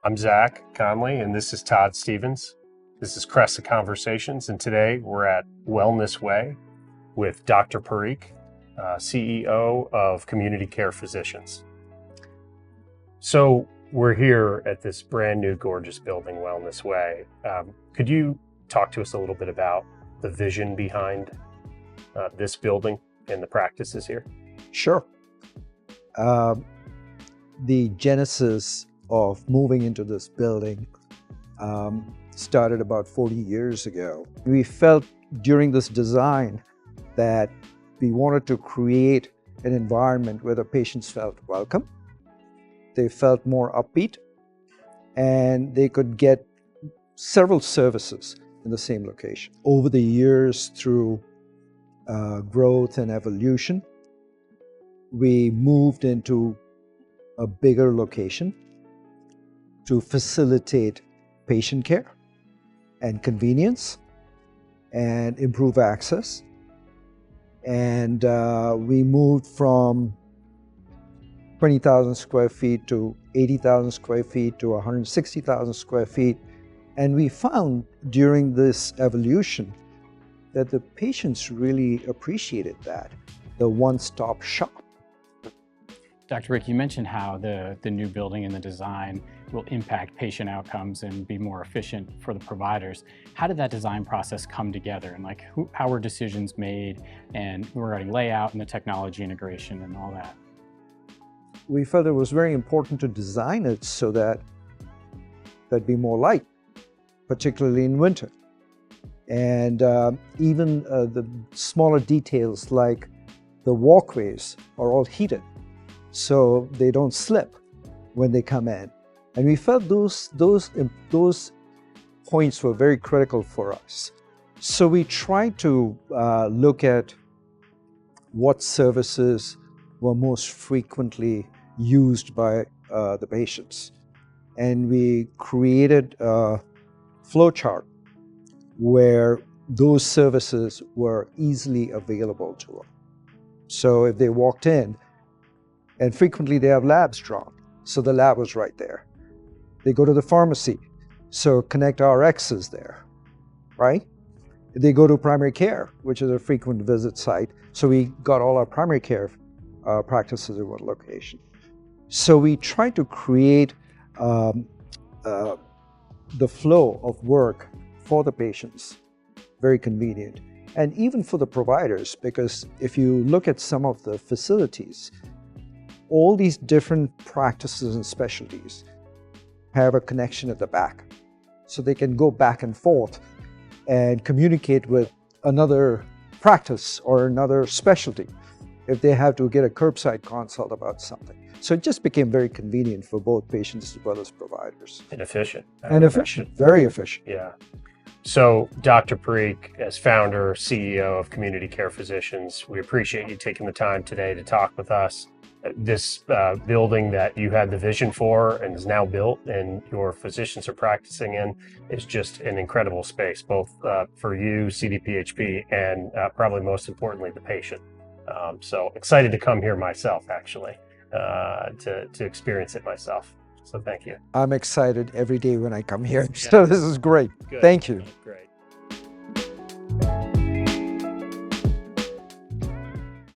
I'm Zach Conley, and this is Todd Stevens. This is Cresa Conversations, and today we're at Wellness Way with Dr. Parikh, CEO of Community Care Physicians. So we're here at this brand new gorgeous building, Wellness Way. Could you talk to us a little bit about the vision behind this building and the practices here? Sure. The genesis of moving into this building started about 40 years ago. We felt during this design that we wanted to create an environment where the patients felt welcome, they felt more upbeat, and they could get several services in the same location. Over the years, through growth and evolution, we moved into a bigger location to facilitate patient care and convenience and improve access. And we moved from 20,000 square feet to 80,000 square feet to 160,000 square feet. And we found during this evolution that the patients really appreciated that, the one-stop shop. Dr. Parikh, you mentioned how the new building and the design will impact patient outcomes and be more efficient for the providers. How did that design process come together, and how were decisions made and regarding layout and the technology integration and all that? We felt it was very important to design it so that there'd be more light, particularly in winter. And even the smaller details like the walkways are all heated, so they don't slip when they come in. And we felt those points were very critical for us. So we tried to look at what services were most frequently used by the patients. And we created a flow chart where those services were easily available to them. So if they walked in, and frequently they have labs drawn, so the lab was right there. They go to the pharmacy, so Connect RX is there, right? They go to primary care, which is a frequent visit site, so we got all our primary care practices in one location. So we tried to create the flow of work for the patients, very convenient, and even for the providers, because if you look at some of the facilities, all these different practices and specialties have a connection at the back. So they can go back and forth and communicate with another practice or another specialty if they have to get a curbside consult about something. So it just became very convenient for both patients as well as providers. And efficient. Very efficient. Yeah. So, Dr. Parikh, as founder, CEO of Community Care Physicians, we appreciate you taking the time today to talk with us. This building that you had the vision for and is now built and your physicians are practicing in is just an incredible space, both for you, CDPHP, and probably most importantly, the patient. So excited to come here myself, actually, to experience it myself. So thank you. I'm excited every day when I come here. So this is great. Good. Thank you. Great.